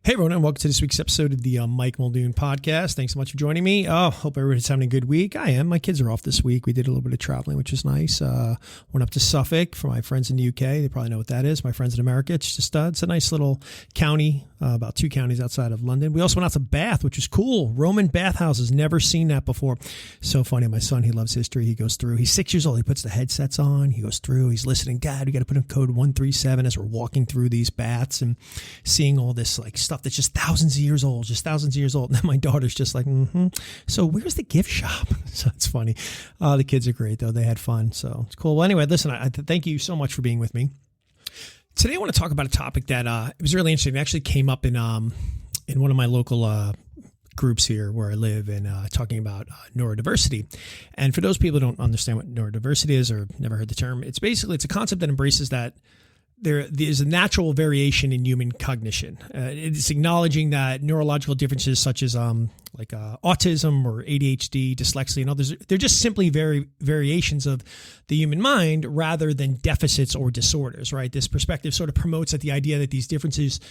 Hey everyone, and welcome to this week's episode of the Mike Muldoon Podcast. Thanks so much for joining me. Hope everybody's having a good week. I am. My kids are off this week. We did a little bit of traveling, which is nice. Went up to Suffolk for my friends in the UK. They probably know what that is. My friends in America. It's just it's a nice little county, about 2 counties outside of London. We also went out to Bath, which is cool. Roman bathhouses. Never seen that before. So funny. My son, he loves history. He goes through. He's 6 years old. He puts the headsets on. He goes through. He's listening. Dad, we got to put in code 137 as we're walking through these baths and seeing all this like stuff that's just thousands of years old. And then my daughter's just like, So where's the gift shop? So it's funny. The kids are great though. They had fun. So it's cool. Well, anyway, listen, I thank you so much for being with me. Today I want to talk about a topic that it was really interesting. It actually came up in one of my local groups here where I live, and talking about neurodiversity. And for those people who don't understand what neurodiversity is or never heard the term, it's a concept that embraces that there's a natural variation in human cognition. It's acknowledging that neurological differences such as autism or ADHD, dyslexia, and others, they're just simply variations of the human mind rather than deficits or disorders, right? This perspective sort of promotes that the idea that these differences,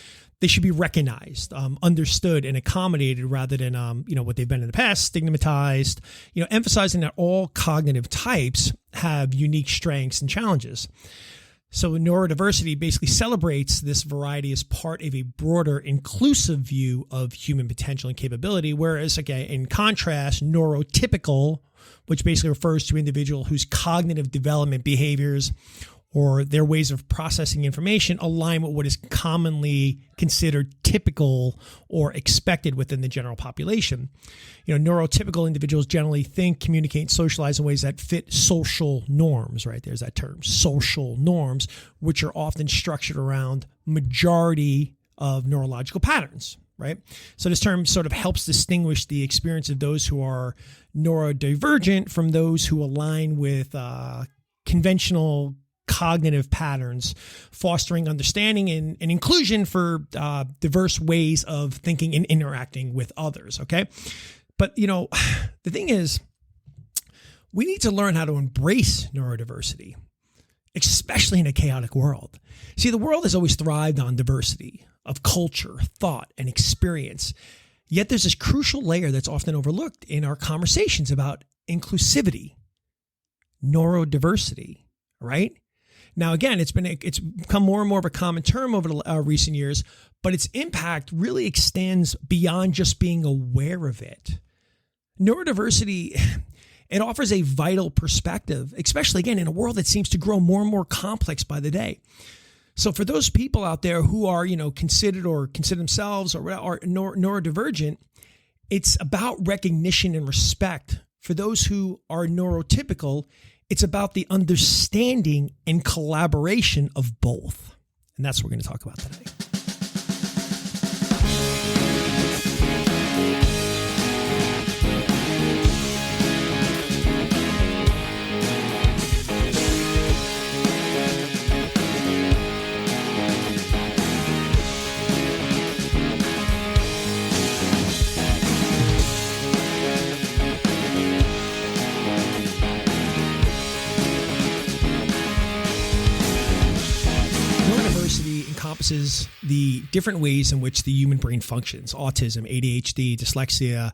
they should be recognized, understood, and accommodated rather than, what they've been in the past, stigmatized, emphasizing that all cognitive types have unique strengths and challenges. So neurodiversity basically celebrates this variety as part of a broader, inclusive view of human potential and capability, whereas, in contrast, neurotypical, which basically refers to an individual whose cognitive development behaviors or their ways of processing information align with what is commonly considered typical or expected within the general population. Neurotypical individuals generally think, communicate, and socialize in ways that fit social norms, right? There's that term, social norms, which are often structured around majority of neurological patterns, right? So this term sort of helps distinguish the experience of those who are neurodivergent from those who align with conventional cognitive patterns, fostering understanding and inclusion for diverse ways of thinking and interacting with others, okay? But, the thing is, we need to learn how to embrace neurodiversity, especially in a chaotic world. See, the world has always thrived on diversity of culture, thought, and experience. Yet there's this crucial layer that's often overlooked in our conversations about inclusivity, neurodiversity, right? Now, again, it's become more and more of a common term over the recent years, but its impact really extends beyond just being aware of it. Neurodiversity, it offers a vital perspective, especially, again, in a world that seems to grow more and more complex by the day. So for those people out there who are, consider themselves or are neurodivergent, it's about recognition and respect. For those who are neurotypical, it's about the understanding and collaboration of both. And that's what we're going to talk about today. Encompasses the different ways in which the human brain functions: autism, ADHD, dyslexia,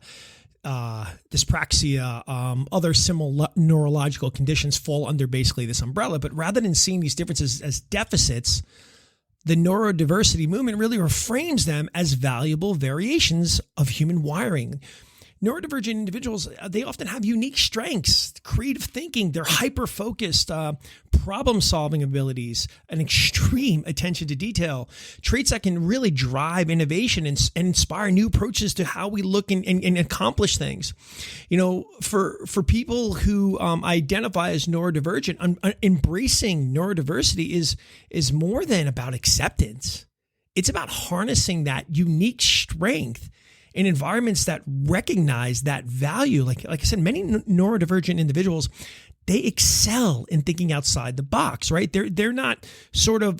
dyspraxia, other similar neurological conditions fall under basically this umbrella. But rather than seeing these differences as deficits, the neurodiversity movement really reframes them as valuable variations of human wiring. Neurodivergent individuals, they often have unique strengths, creative thinking, they're hyper-focused, problem-solving abilities, an extreme attention to detail, traits that can really drive innovation and inspire new approaches to how we look and accomplish things. For people who identify as neurodivergent, embracing neurodiversity is more than about acceptance. It's about harnessing that unique strength in environments that recognize that value. Like I said, many neurodivergent individuals, they excel in thinking outside the box, right? They're not sort of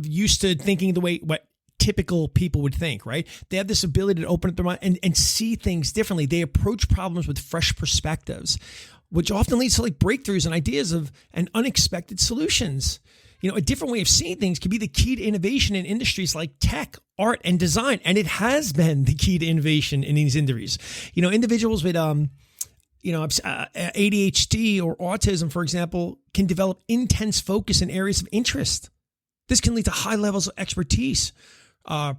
used to thinking the way what typical people would think, right? They have this ability to open up their mind and see things differently. They approach problems with fresh perspectives, which often leads to like breakthroughs and ideas and unexpected solutions. A different way of seeing things could be the key to innovation in industries like tech, art, and design. And it has been the key to innovation in these industries. Individuals with, ADHD or autism, for example, can develop intense focus in areas of interest. This can lead to high levels of expertise,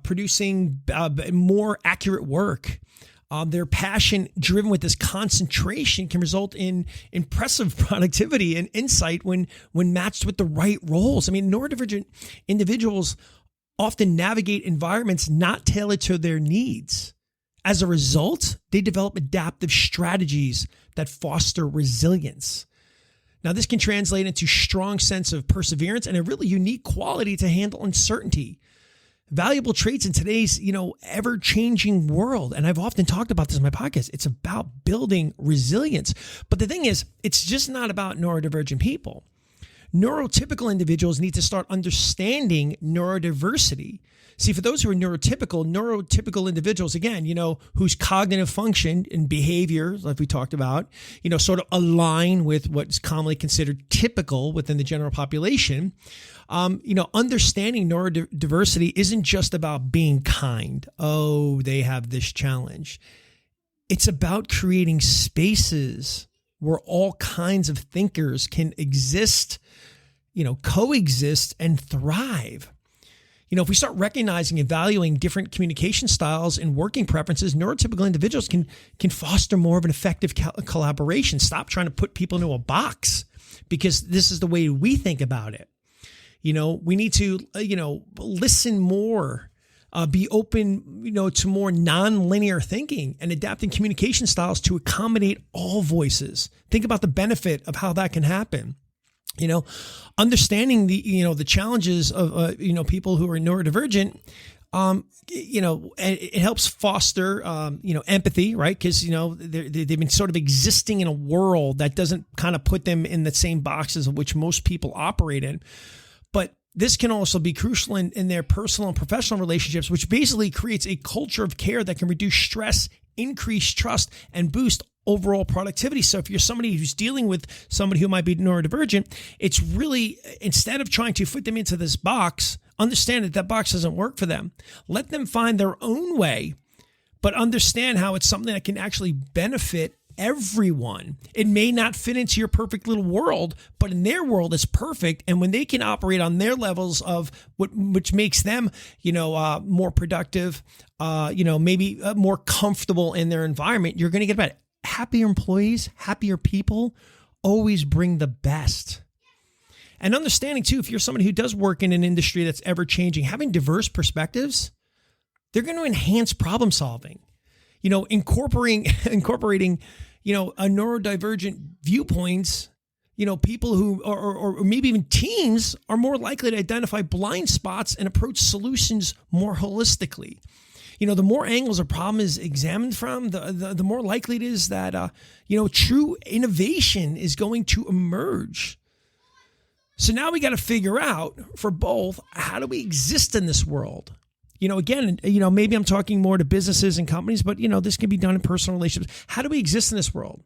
producing more accurate work. Their passion driven with this concentration can result in impressive productivity and insight when matched with the right roles. Neurodivergent individuals often navigate environments not tailored to their needs. As a result, they develop adaptive strategies that foster resilience. Now, this can translate into a strong sense of perseverance and a really unique quality to handle uncertainty. Valuable traits in today's, ever-changing world. And I've often talked about this in my podcast. It's about building resilience. But the thing is, it's just not about neurodivergent people. Neurotypical individuals need to start understanding neurodiversity. See, for those who are neurotypical individuals, again, whose cognitive function and behavior, like we talked about, sort of align with what's commonly considered typical within the general population. Understanding neurodiversity isn't just about being kind. Oh, they have this challenge. It's about creating spaces where all kinds of thinkers can exist, coexist and thrive. If we start recognizing and valuing different communication styles and working preferences, neurotypical individuals can foster more of an effective collaboration. Stop trying to put people into a box because this is the way we think about it. We need to, listen more, be open, to more non-linear thinking and adapting communication styles to accommodate all voices. Think about the benefit of how that can happen. Understanding the challenges of, people who are neurodivergent, it helps foster, empathy, right? Because, they've been sort of existing in a world that doesn't kind of put them in the same boxes of which most people operate in. But this can also be crucial in their personal and professional relationships, which basically creates a culture of care that can reduce stress, increase trust, and boost overall productivity. So if you're somebody who's dealing with somebody who might be neurodivergent, it's really, instead of trying to fit them into this box, understand that box doesn't work for them. Let them find their own way, but understand how it's something that can actually benefit everyone. It may not fit into your perfect little world, but in their world, it's perfect. And when they can operate on their levels of which makes them, more productive, maybe more comfortable in their environment, you're going to get better. Happier employees, happier people always bring the best. And understanding too, if you're somebody who does work in an industry that's ever changing, having diverse perspectives, they're going to enhance problem solving. Incorporating, a neurodivergent viewpoints, people who, or maybe even teams are more likely to identify blind spots and approach solutions more holistically. The more angles a problem is examined from, the more likely it is that, true innovation is going to emerge. So now we got to figure out for both, how do we exist in this world? Again, maybe I'm talking more to businesses and companies, but, this can be done in personal relationships. How do we exist in this world?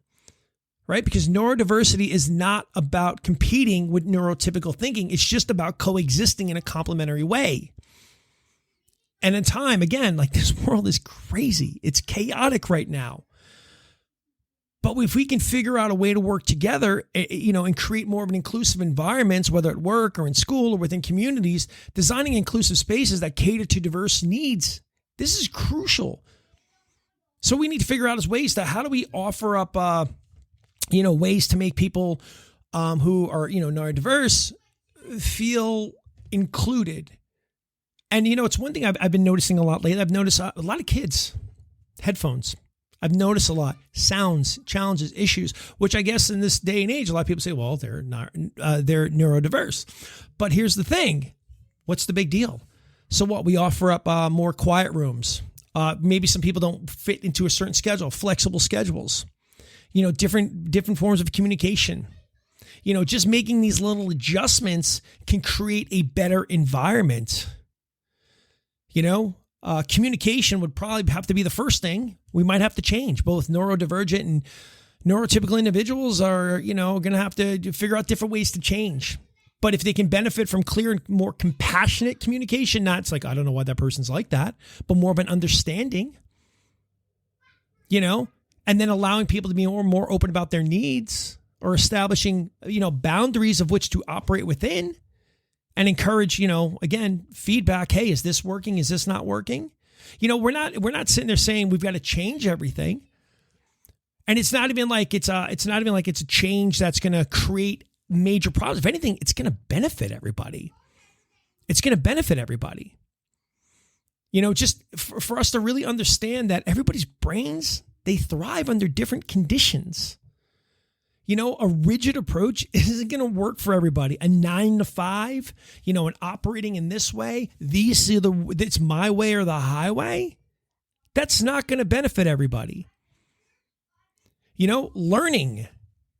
Right? Because neurodiversity is not about competing with neurotypical thinking. It's just about coexisting in a complementary way. And in time, again, this world is crazy. It's chaotic right now. But if we can figure out a way to work together, and create more of an inclusive environment, whether at work or in school or within communities, designing inclusive spaces that cater to diverse needs, this is crucial. So we need to figure out ways to, how do we offer up, ways to make people who are, neurodiverse feel included. And, it's one thing I've been noticing a lot lately. I've noticed a lot of kids, headphones. I've noticed a lot. Sounds, challenges, issues, which I guess in this day and age, a lot of people say, well, they're neurodiverse. But here's the thing. What's the big deal? So what? We offer up more quiet rooms. Maybe some people don't fit into a certain schedule, flexible schedules, different forms of communication. Just making these little adjustments can create a better environment. Communication would probably have to be the first thing we might have to change. Both neurodivergent and neurotypical individuals are, going to have to figure out different ways to change. But if they can benefit from clear and more compassionate communication, not it's like, I don't know why that person's like that, but more of an understanding, and then allowing people to be more open about their needs or establishing, boundaries of which to operate within and encourage, again, feedback. Hey, is this working? Is this not working? We're not sitting there saying we've got to change everything. And it's not even like it's a change that's going to create major problems. If anything, it's going to benefit everybody. It's going to benefit everybody. Just for us to really understand that everybody's brains, they thrive under different conditions. A rigid approach isn't going to work for everybody. A 9 to 5, and operating in this way, it's my way or the highway. That's not going to benefit everybody. Learning,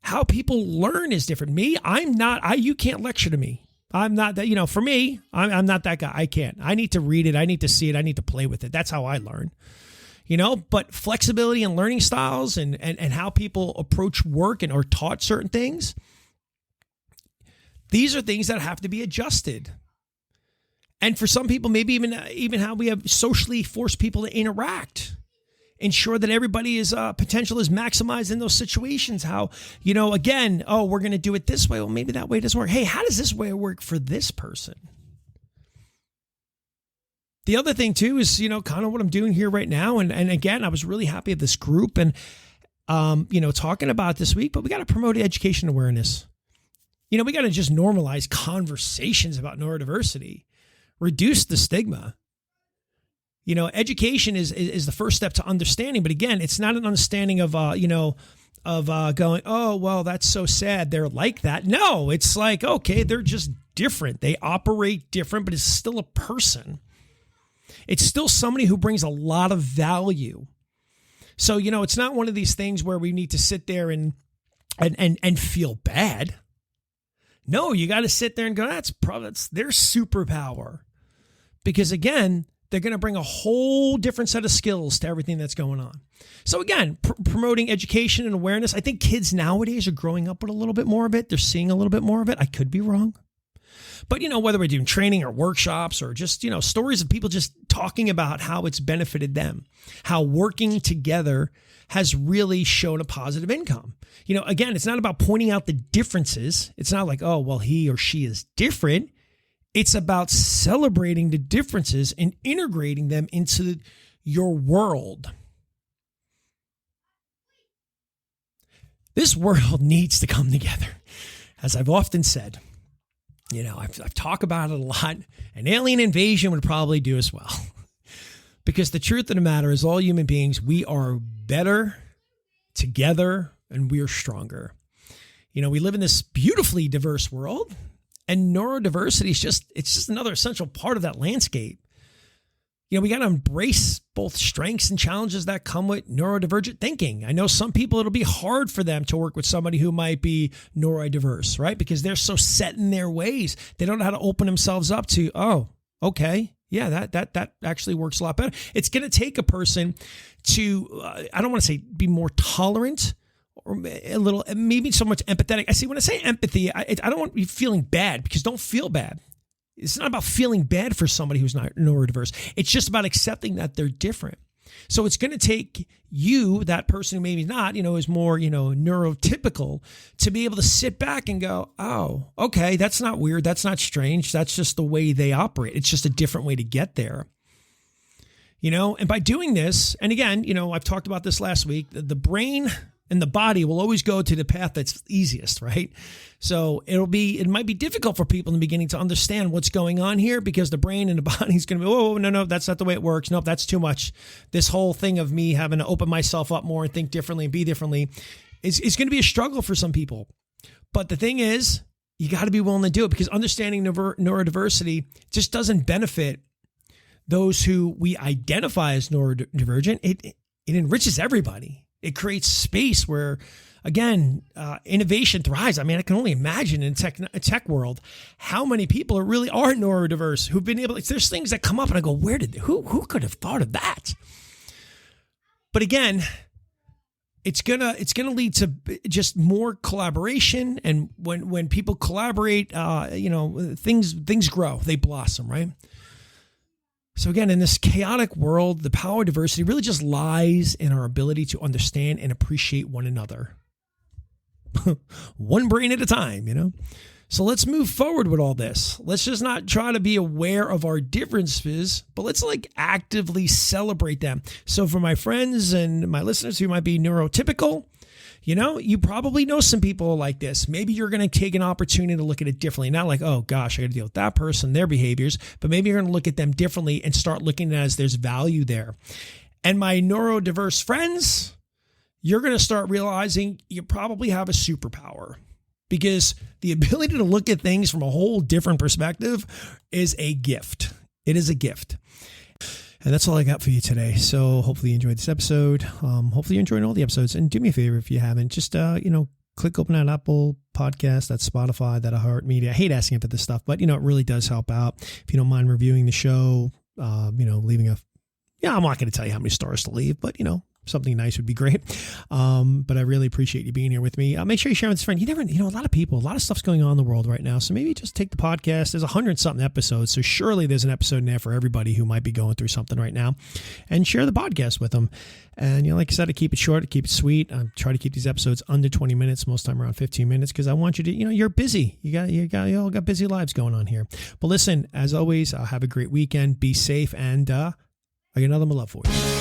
how people learn is different. You can't lecture to me. I'm not that, for me, I'm not that guy. I can't. I need to read it. I need to see it. I need to play with it. That's how I learn. But flexibility and learning styles and how people approach work and are taught certain things, these are things that have to be adjusted. And for some people, maybe even how we have socially forced people to interact, ensure that everybody's potential is maximized in those situations. How, again, we're going to do it this way. Well, maybe that way doesn't work. Hey, how does this way work for this person? The other thing too is, kind of what I'm doing here right now. And again, I was really happy with this group and, talking about it this week, but we got to promote education awareness. We got to just normalize conversations about neurodiversity, reduce the stigma. Education is the first step to understanding. But again, it's not an understanding of, going, oh, well, that's so sad. They're like that. No, it's like, okay, they're just different. They operate different, but it's still a person. It's still somebody who brings a lot of value. So, it's not one of these things where we need to sit there and feel bad. No, you got to sit there and go, that's their superpower. Because again, they're going to bring a whole different set of skills to everything that's going on. So again, promoting education and awareness. I think kids nowadays are growing up with a little bit more of it. They're seeing a little bit more of it. I could be wrong. But, whether we're doing training or workshops or just, stories of people just talking about how it's benefited them, how working together has really shown a positive income. Again, it's not about pointing out the differences. It's not like, oh, well, he or she is different. It's about celebrating the differences and integrating them into your world. This world needs to come together. As I've often said, I've talked about it a lot. An alien invasion would probably do as well. Because the truth of the matter is all human beings, we are better together and we are stronger. We live in this beautifully diverse world, and neurodiversity is it's just another essential part of that landscape. We got to embrace both strengths and challenges that come with neurodivergent thinking. I know some people, it'll be hard for them to work with somebody who might be neurodiverse, right? Because they're so set in their ways. They don't know how to open themselves up to, oh, okay, yeah, that actually works a lot better. It's going to take a person to, I don't want to say be more tolerant or a little, maybe so much empathetic. I see when I say empathy, I don't want you feeling bad, because don't feel bad. It's not about feeling bad for somebody who's not neurodiverse. It's just about accepting that they're different. So it's going to take you, that person who maybe not, is more, neurotypical, to be able to sit back and go, oh, okay, that's not weird. That's not strange. That's just the way they operate. It's just a different way to get there. And by doing this, and again, I've talked about this last week, the brain and the body will always go to the path that's easiest, right? So it might be difficult for people in the beginning to understand what's going on here, because the brain and the body is going to be, oh, no, that's not the way it works. No, that's too much. This whole thing of me having to open myself up more and think differently and be differently is going to be a struggle for some people. But the thing is, you got to be willing to do it, because understanding neurodiversity just doesn't benefit those who we identify as neurodivergent. It enriches everybody. It creates space where, again, innovation thrives. I mean, I can only imagine in a tech world how many people really are neurodiverse who've been able to, there's things that come up and I go, who could have thought of that? But again, it's gonna lead to just more collaboration. And when people collaborate, things grow, they blossom, right? So again, in this chaotic world, the power of diversity really just lies in our ability to understand and appreciate one another. One brain at a time, So let's move forward with all this. Let's just not try to be aware of our differences, but let's actively celebrate them. So for my friends and my listeners who might be neurotypical, you probably know some people like this. Maybe you're going to take an opportunity to look at it differently. Not like, oh gosh, I got to deal with that person, their behaviors, but maybe you're going to look at them differently and start looking at it as there's value there. And my neurodiverse friends, you're going to start realizing you probably have a superpower, because the ability to look at things from a whole different perspective is a gift. It is a gift. And that's all I got for you today. So hopefully you enjoyed this episode. Hopefully you're enjoying all the episodes. And do me a favor if you haven't, just, click open that Apple Podcast, that Spotify, that iHeartMedia. I hate asking for this stuff, but, it really does help out. If you don't mind reviewing the show, leaving I'm not going to tell you how many stars to leave, but, something nice would be great. But I really appreciate you being here with me. Make sure you share with a friend. You never, a lot of stuff's going on in the world right now. So maybe just take the podcast. There's 100-something episodes. So surely there's an episode in there for everybody who might be going through something right now, and share the podcast with them. And, like I said, I keep it short, I keep it sweet. I try to keep these episodes under 20 minutes, most time around 15 minutes, because I want you to, you're busy. You all got busy lives going on here. But listen, as always, have a great weekend. Be safe. And I got nothing but love for you.